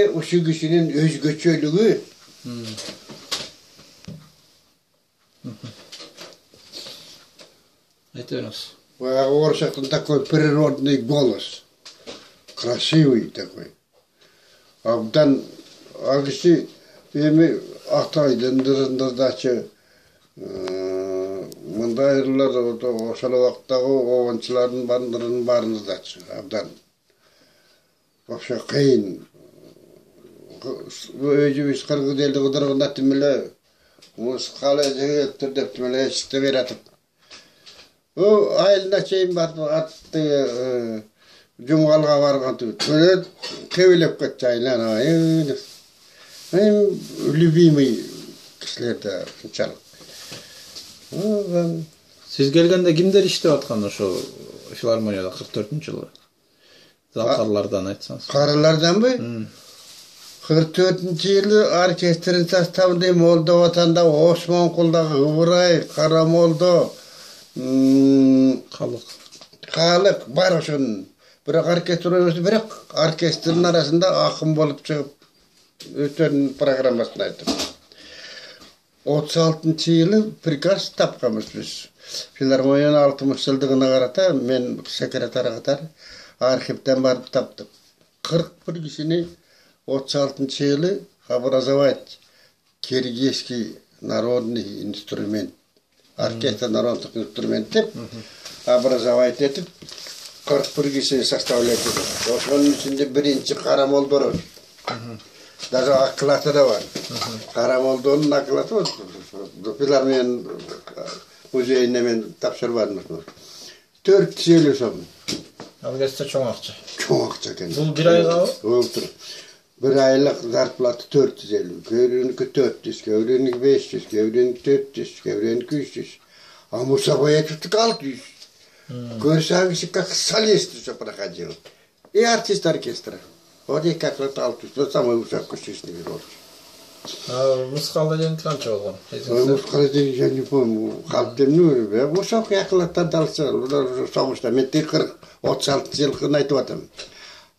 Uşu kişinin özgöçölüğü. Айтыңыз. Орысча такой природный голос. Красивый такой. Абдан агысы эми Актайдын дырындырдачы мындайлар ошол убактагы обончулардын баарындачы абдан. Вообще кыйын. Өзүбүз кыргыз элди кыдырганда тимеле мускала жегеттир деп тимеле эшикте бератып. O ayılda şeyim vardı, attı, cumgalga vargandı. Böyle kevilip kaçaylar ayı. Benim любимый kişilerde çalık. Siz gelgende kimler iştep atkan şu filarmoniyada 44-жылы? Zakarlardan aytsanız. Karılardan mı? 44-жылы orkestrin sastavında Moldova'da Osman Kul'da Hıvıray, Karamolda Kalık var oşun. Bırak orkestrin arasında akım bolup çıkıp ötön programmasını ayttık. 36-жылы prikaz tapkamız biz. Filarmoniyanın 60 yıldığına karata men sekretara katar arxivden barıp taptık. 41 kişini 36-жылы образовать киргизский народный инструмент. Оркестр народных инструментов образовать etip 41 kişiyi составлять edip. Onun içinde birinci Karamoldo'nun. Даже aklatı da var. Karamoldo'nun aklatı var. Filarmoniyanın müzeyine ben tapşırmadım. 4 kişiyle son. Algasta çoğun akça. Çoğun akça kendi. Bu bir ayga o? Bir aylık zarplatı 450. Kövrününki 400, kövrününki 500, kövrününki 400, kövrününki 300. А мусовая тут 600. Көрсаңыз как солист все проходил. И артист оркестра. Вот и как вот 600. Вот самый высокочувственный герой. А музыкалда ден қанша болған? Музыкалда ден я не помню. Қалыптым ну, мусок яқылаттан далса, соғышта мен тек 36 жылқын айтып атам.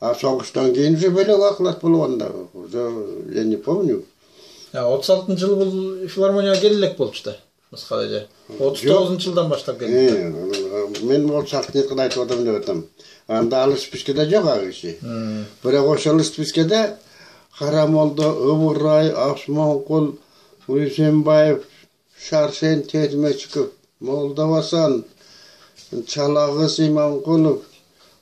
А соғыштан кейін же бөлек ақылат болғанда. Я не помню. 36 жыл бұл филармонияға келелек болчу. Музыкалда 39 жылдан баштап келди. Мен 36 жылқын айтып атам деп атам. Анда алыс пішкеде жоқ ағысы. Бірақ осы алыс пішкеде Karamolda, Ivıray, Osmanqul, Uysenbayev, Şarsen Termeçkov, Moldovasan, Çalağız İmamqulov.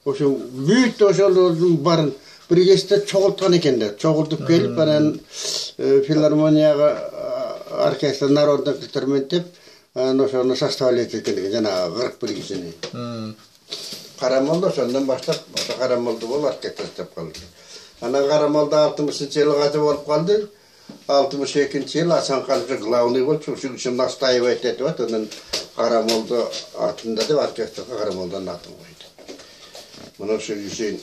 Oşu büyük oşolordun barın. Bir keste çoğultkan ekende. Çoğultup gelip bana filarmoniyaga orkestra narodный instrument dep oşonu составлять etken jana 41 kişini. Karamolda sondan başlap Karamolda bol orkestra tep kaldı. Ana Karamolda 60-yıl gazı olup kaldı. 62-yıl Hasan Kalıcı главный болып, şu için настаивать etip at. Onun Karamolda atında da orkestra Karamoldanın atını koydu. Bunu şu için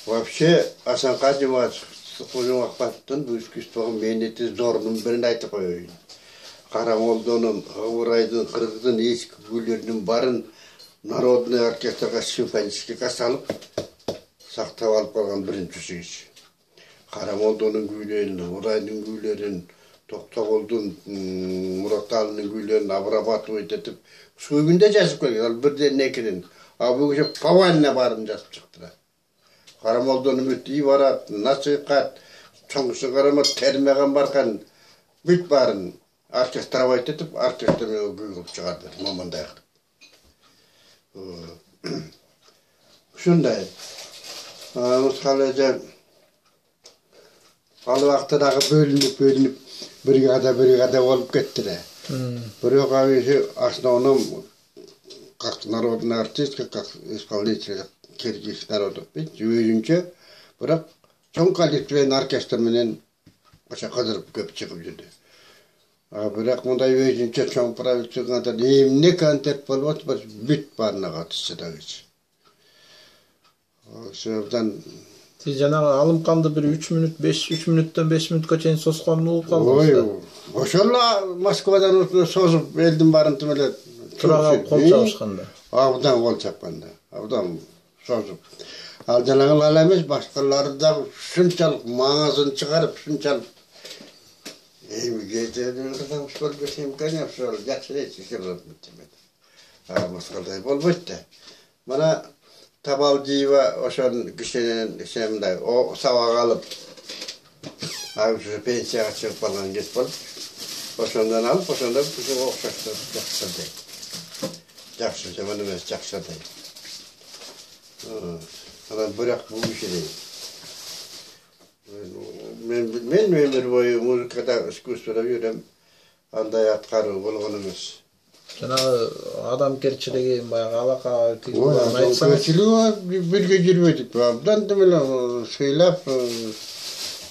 вообще Hasan Kalıcı Sıkıcı vakfаттın bu üsküstüğün mehneti zorunun birini aytı koyuyun. Karamoldanın, Hıvıray'dın, Kırgız'ın eski güllerinin barın Народный orkestraga simfonistика salıp saqtap alıp kalgan birincisi iş. Karamoldanın güllerini, Hıvıray'dın güllerini, Toktogul'dun, Muratali'nin güllerini abrabatı etip şu günde жазып koyuyor. Birden nekinin. Bu gece Pavan'la barın жазып çıktılar. Karamoldanın müttiği varat, nasihat, çoğusu karamat, termeğen barkan, büt barın orkestra etip orkestrayı gülüp çıkardı. Momanda yaktı. Şunday. Muskalıca al vaqtidagi bölünüp brigada olup kettiler. Biroq avisi основном как народный артист, как исполнитель киргиз народов. Өзүнчө бирок чоң коллективен оркестр менен ошо кыдырып көп чыгып жүрдү. Бирок мындай өзүнчө чоң продукцияда эмне концерт болуп атпыр, бүт баарына катышчу да кечи. Ошодан Siz жанагы алым канды bir 3 minut, 3 minuttan 5 minutка чейин соскон болуп калдыңыз. Ошола Москвадан созуп элдин барын тимеле Турага кол чабышканда. Абдан кол чапканда. Абдан созуп. Al janağılar emes, başkaları da şunçalık mağazını çıkarıp şunçalık gecenin kızım şol geçeyim kan yapşol yaxşı değil şişirip bitmedi. Ha maskalday bolboyt da. Mana tabalcıyva oşon kişinin işemde o savağa alıp abi şu pensiyaga çıkıp balgan geç bolup oşondan alıp oşonda bizim okşaştırıp yaxşı değil. Yaxşı zaman emes yaxşı değil. Ana bırak bu işi değil. Men ömür boyu muzikada iskustoda yürüm. Anda atkarı bolğan emes. Janağı adamkerçiligi bayağı alaka Oy, tizullarını aytsanız. adamkerçiligi birge жүрбөдүк. Абдан демеле сыйлап,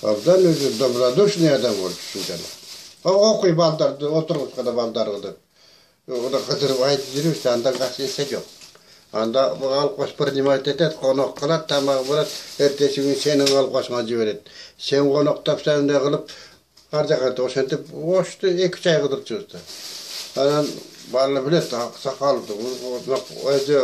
абдан өзү добродушный адам болуп чыккан. Окуй балдарды, отургучкада балдарды. Ода кадырып айтып жүрүп, андан касиете жок. Анда алкош принимать этет, конок кылат, тамак берет, эртеси күн сенин алкошуңа жиберет. Сен коноктап сенде кылып, ар жака ошентип, ошто 2-3 ай кыдырчубузда. Анан барлы билет, сакалды, өзү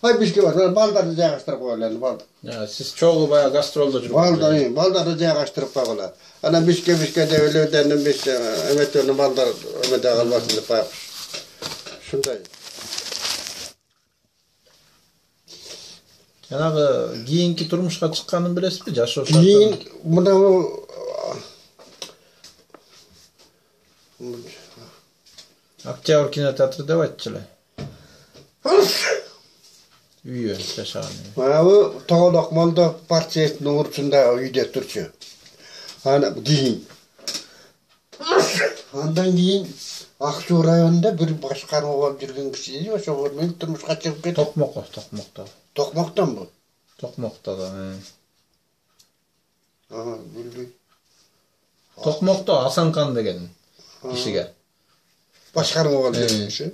ай бизге бар, балдарды жайгаштырып койлар, балдар. Ya siz çoğu bayağı gastrolda жүрүп. Балдарды жайгаштырып койгула. Анан бизге деп эледен биз эметтерин балдар эмете калбасын деп коебуз. Шундай. Janağı kийинки turmuşga чыкканын билесизби? Жашоо Кийин шарттары. мына Октябрь кинотеатры деп айтчылы. Үйү жашаган. Мына тоголок молдо партиянын урчунда үйдө турчу. Ана кийин. Андан кийин Аксуу районунда бир башкарма болуп жүргөн киши ошого мен турмушка чыгып кеттим. Токмокто. Токмоктонбу? Токмокто да. Билбейм. Токмокто Асанкан деген кишиге. Башкарма болуп жүргөн киши.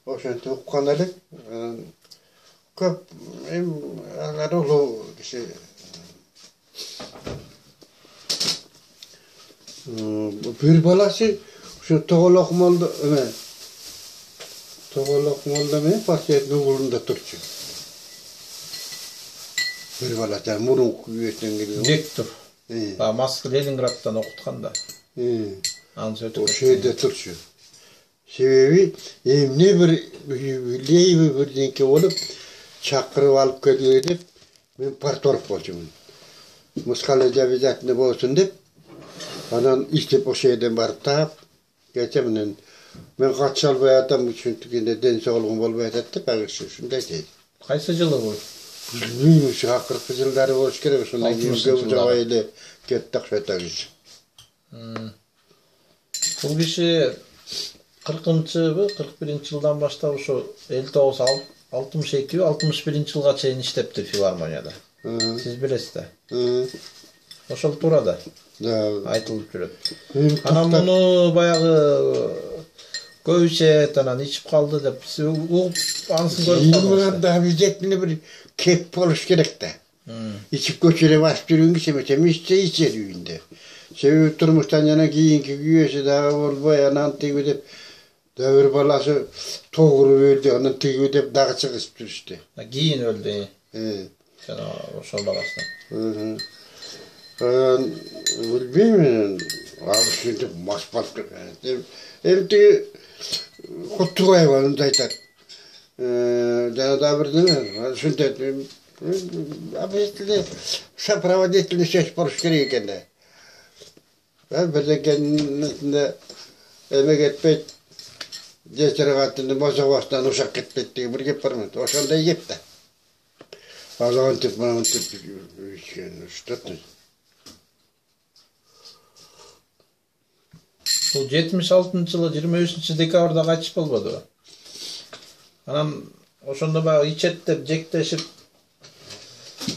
Ошентип уккан элек. Көп алар улуу киши. Бир баласы şu toğolok molda men partiyatın uğrunda turçu. Bir balata murun kuyuyetten geliyor. Директор. Москва Ленинградтан окутканда. O şeyde turçu. Sebebi emne bir leybi bir denke olup çakırıp alıp geliyor dep men partorp bolçum. Muskala cevizatını bolsun dep anan istep o şeyden barıp tap geçeminen men kaçalbay adam üçün tükende den soğulğun bolbay etdi bagışı şunday deydi. Kayсы жылы bu? Bilmiyorum şu 40 yılları boş gerek şundan gibi cevayla kettik şöyle. Бул киши 41 жылдан баштап ошо 62-61 жылга чейин иштептир филармонияда. Сиз билесиз да. Ошол туурада айтылып жүрөт. Анан муну баягы көбүчө анан ичип калды деп угуп анысын көрүп калдым. Да бизетине bir kep болуш керек да. İçip көчөрө басып жүргөн киши эмес, ичер үйүндө. Себеби турмуштан жана кийинки күйөөсү дагы болбой, анан тиги деп дәвір баласы тоғырып өлдü, анан тиги деп дагы чыгышып жүрүштү. Кийин өлдü. Жана ошол баласынан. Bilmiyorum, abi şimdi maspaltı. Emti Kutugay var, onu da aytar. Da bir değil mi? Şimdi abi işte sapravadetli ses boruş gereken de. Ben bir de kendinde emek etmek Geçergatını Mosovas'tan uşak gitmek diye bir gep var mı? O şanda yiyip de. O zaman tip bana tip üstüttü. Бул 76-жылы 23-декабрда кайтыш болбоду. Анан ошондо баягы ичет деп жектешип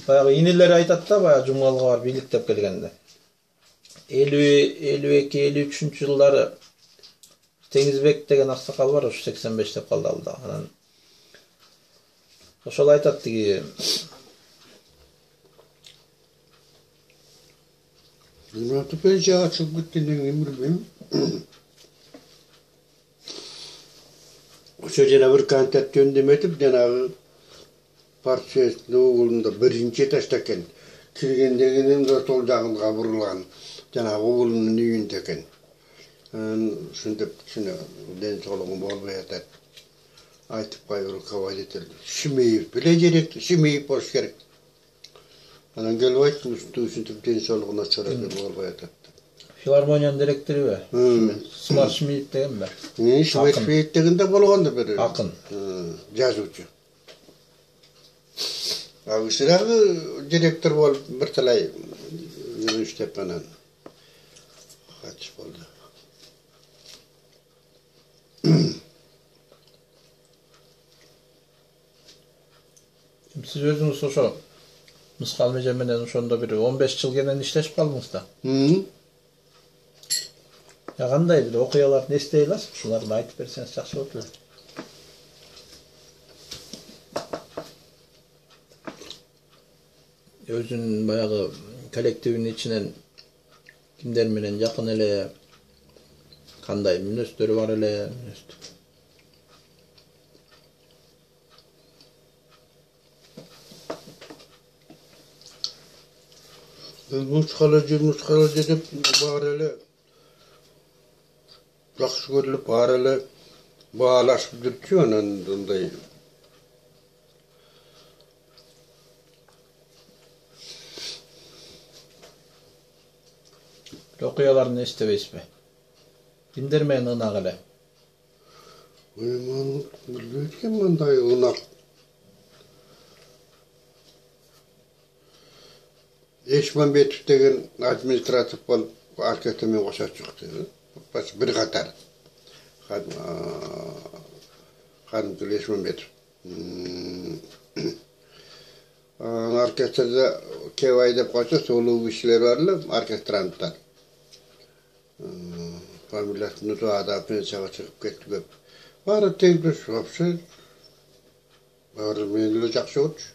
баягы инилери айтат да, баягы жумгалга барып бийликтеп келгенде. 52-53 жылдары Теңизбек деген аксакал бар, ошо 85 деп калды алда. Анан ошол айтат тиги Bilmiyorum, pençe açıp gittiğinden bilmiyorum. Şöyle bir kantat gönderdim etip, denavı партиясының оғылында бірінші этажда екен. Кіргендегінен де сол жағынға бұрылған жаңағы оғылының үйінде екен. Шындап кішіне денсаулығым болмай жатады. Айтып қой руководитель. Шимеев біле жеректі, Шимеев болуш керек. Анан келіп айттым, үстіп денсаулығы нашар екен болмай жатады. Филармонияның директоры бе? Смарт Шмидт деген бе? Смарт Шмидт деген де болғанда бір. Ақын. Жазушы. Ağışırağı direktör ol bir talay yürüyüşte panan kaç oldu. Siz özünüz oşo Мысқал Межеменен ошондо бир 15 жыл кенен иштешип калдыңыз да. Кандай бир окуяларды эстей аласыз? Ушуларды айтып берсеңиз жакшы болот эле. Өзүнүн баягы коллективинин ичинен кимдер менен жакын эле, кандай мүнөздөрү бар эле? Мускалажы деп бар эле. Жакшы көрүлүп бар эле. Баалашып жүрчү анан андай. Окуяларын эстебейсизби? Кимдер менен ынак эле? Мен билбейм мындай ынак. Eşmanbetov деген административ болып аркетімен қоса шықты. Bir қатар. Қадымгүл Eşmanbetov. Оркестрде кевай деп қойса, солу кишилер барлы, оркестранттар. Фамилиясын туада пенсияға шығып кетті көп. Бары тегдіш, вообще. Бары менілі жақсы өтші.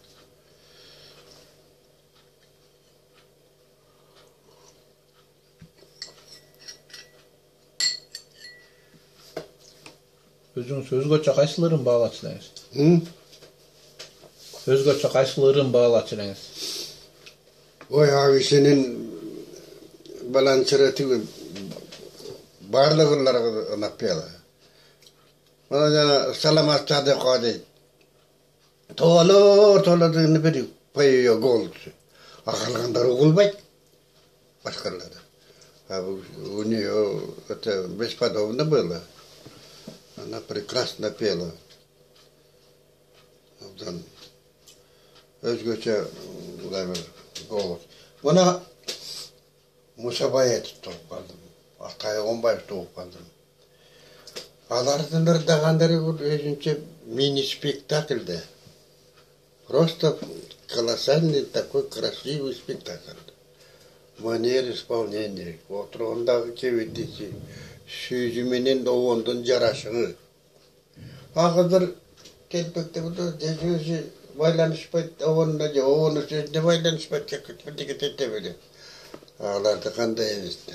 Өзүңүз өзгөчө кайсыларын баалачу элеңиз? Өзгөчө кайсыларын баалачу элеңиз? Ой, агысынын балансыраты барлыгыларга ынап бела. Мына жана саламатчады кады. Толодуны бир пойо голд. Акылгандар угулбайт. Башкалары. У нее это бесподобно было. Она прекрасно пела. Özgöçe голос. Buna Musaba'ya tutup kaldım. Altay Onbayev tutup kaldım. Alardan ırdağanları özünce мини-спектакльде. Просто колоссальный такой красивый спектакль. Манер исполнения. Вот ондағы кеведесі. Сөзіменен оғындың жарашығы. Ағыдыр келпекті бұды жезі байланышпайды, оғыны сөзіне байланышпайды, кетті бөлі. Ағыларды қандай еместі.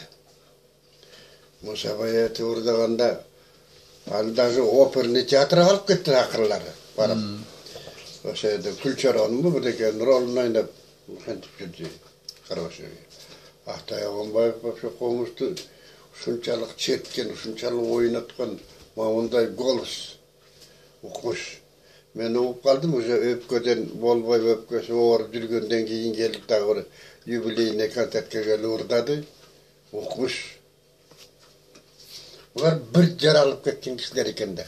Мұсабаяты ұрдағанда, ал даже оперный театрға алып кетті ақырлары барып. Осы еді Күлчароның бұл декен ролын айнап қантып жүрді. Қарбашы. Ақтай Ағынбаев бапшы қомысты ушунчалык четкен, ушунчалык ойнатқан мындай голос укмуш. Мен угуп калдым, уже өпкөдөн болбой өпкөсү ооруп жүргөндөн кийин келип дагы бир юбилейный концертке келип урдады. Укмуш. Булар бир жаралып кеткен кишилер экен да.